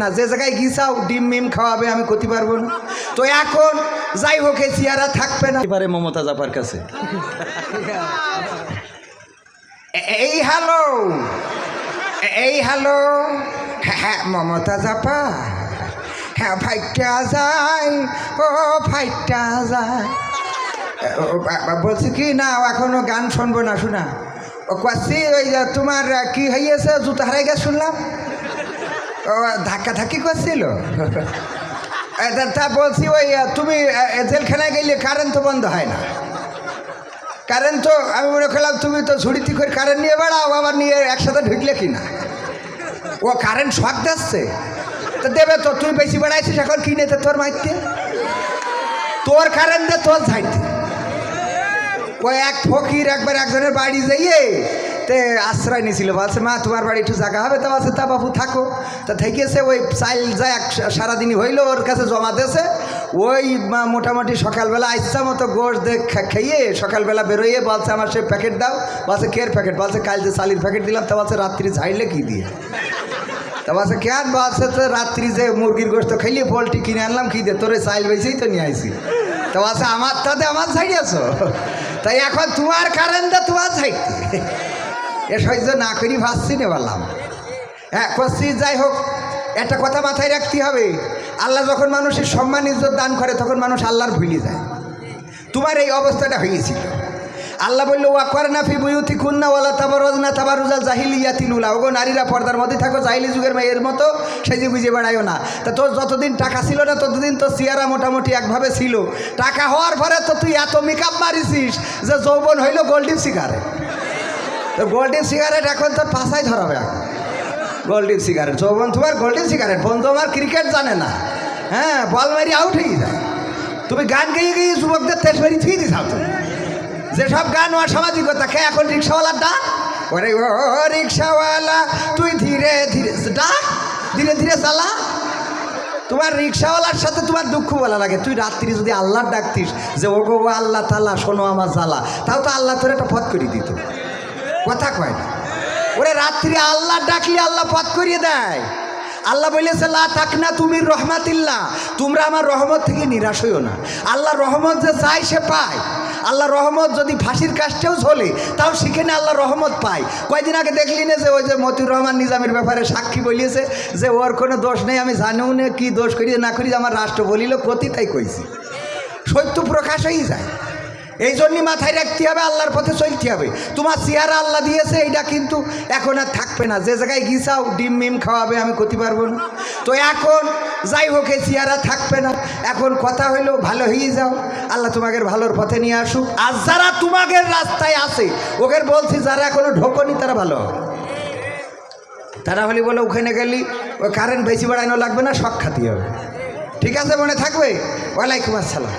না, যে জায়গায় গিয়েছাও ডিম মিম খাওয়াবে, আমি করতে পারবো না। তো এখন যাই হোক এই চেহারা থাকবে না এবারে মমতাজ আপার কাছে। এই হ্যালো, এই হ্যালো, হ্যাঁ মমতাজ আপা, হ্যাঁ ফাইটটা যায়, ও ফাইটটা যায়। বলছি কি না এখনো গান শুনবো না, শোনা ও কাছি ওই তোমার কি হইয়াছে, জুতো হারাই গেছে শুনলাম, ও ধাক্কা ধাক্কি করছিল। তা বলছি ওই তুমি জেলখানায় গেলে কারেন্ট তো বন্ধ হয় না, কারেন্ট তো আমি মনে করলাম তুমি তো ঝুড়িতে করে কারেন্ট নিয়ে বেড়াও, আবার নিয়ে একসাথে ঢুকলে কিনা, ও কারেন্ট শক দিচ্ছে তো দেবে তো, তুই বেশি বেড়াইছিস এখন কি নেতে তোর মাইতে, তোর কারেন্ট দে তোর ঝাইতে। ওই এক ফকির একবার একজনের বাড়ি যাইয়ে তে আশ্রয় নিয়েছিল, বলছে মা তোমার বাড়ি একটু জায়গা হবে, তা বলছে তা বাবু থাকো। তা থেকেছে ওই চাইল যায় সারাদিনই হইলো ওর কাছে জমা দিয়েছে। ওই মোটামুটি সকালবেলা ইচ্ছা মতো গোশ খেয়ে সকালবেলা বেরোইয়ে বলছে আমার সে প্যাকেট দাও, বলছে কের প্যাকেট, বলছে কাল যে চালির প্যাকেট দিলাম, তা বলছে রাত্রি ঝাইলে কি দিয়ে, তা বলছে কেন, বলছে তো রাত্রি যে মুরগির গোশত খাইলে পোলট্রি কিনে আনলাম কি দিয়ে, তোর চাইল বেশিই তো নিয়ে আইসি। তা বলছে আমার তাতে আমার ঝাইড়িয়েছ, তাই এখন তোমার কারেন্ট দে তোমার ঝাইতে, এ সহ্য না করি ভাবছি নে বললাম। হ্যাঁ করছি, যাই হোক একটা কথা মাথায় রাখতে হবে, আল্লাহ যখন মানুষের সম্মান ইজ্জত দান করে তখন মানুষ আল্লাহর ভুলে যায়। তোমার এই অবস্থাটা হয়েছিল, আল্লাহ বললো ওয়াকওয়ারনা ফি বুয়ুতিকুন্না ওয়ালা তাবাররাজনা তাবাররুজাল জাহিলিয়াতিল উলা, ওগো নারীরা পর্দার মধ্যে থাকো, জাহিলি যুগের মেয়ের মতো সেজে গুজে বেড়াইও না। তা তোর যতদিন টাকা ছিল না ততদিন তোর চেহারা মোটামুটি একভাবে ছিল, টাকা হওয়ার পরে তো তুই এত মেকআপ মারিছিস যে যৌবন হইল গোল্ডেন সিগারেট। তো গোল্ডেন সিগারেট এখন তোর পাশায় ধরাবে, এখন গোল্ডেন সিগারেট যৌবন তোমার গোল্ডেন সিগারেট। বন্ধু আমার ক্রিকেট জানে না, হ্যাঁ বল মারি আউট হয়ে যায়, তুমি গান গেয়ে গিয়ে যুবকদের তেজ মারি থুয়ে দিছাও। তুমি যেসব গান অসামাজিকতা খেয়ে এখন রিক্সাওয়ালার ডাক, ওরে ও রিক্সাওয়ালা তুই ধীরে ধীরে ডাক, ধীরে ধীরে চালা। তোমার রিক্সাওয়ালার সাথে তোমার দুঃখ বলা লাগে, তুই রাত্রি যদি আল্লাহর ডাকতিস যে ও গো আল্লাহ তালা শোনো আমার জ্বালা, তাও তো আল্লাহ তোর একটা পথ করে দিত, কথা কয় না। ওরে রাত্রি আল্লাহ ডাকলে আল্লাহ পথ করিয়ে দেয়। আল্লাহ বলেছে লা তাকনা তুমি রহমাতিল্লাহ, তোমরা আমার রহমত থেকে নিরাশ হইও না। আল্লাহ রহমত যে চাই সে পায়। আল্লাহ রহমত যদি ফাঁসির কাজটাও ঝোলে তাও সেখানে আল্লাহ রহমত পায়। কয়েকদিন আগে দেখলি না যে ওই যে মতিউর রহমান নিজামের ব্যাপারে সাক্ষী বলিয়েছে যে ওর কোনো দোষ নেই, আমি জানিও না কি দোষ করি না করি, আমার রাষ্ট্র বলিল ক্ষতি তাই কইছি, সত্য প্রকাশ হয়ে যায়। এই জন্যই মাথায় রাখতে হবে আল্লাহর পথে চলতে হবে। তোমার চেহারা আল্লাহ দিয়েছে এইটা কিন্তু এখন আর থাকবে না, যে জায়গায় গিয়েছাও ডিম মিম খাওয়াবে, আমি করতে পারবো না। তো এখন যাই হোক এই চেহারা থাকবে না, এখন কথা হইলো ভালো হয়ে যাও, আল্লাহ তোমাদের ভালোর পথে নিয়ে আসুক। আর যারা তোমাদের রাস্তায় আছে ওদের বলছি যারা এখনো ঢোকনি তারা ভালো হবে, তারা হলে বলে ওখানে গেলি ওই কারেন্ট বেশি বাড়ানো লাগবে না, শখ খাতি হবে। ঠিক আছে মনে থাকবে। ওয়ালাইকুম আসসালাম।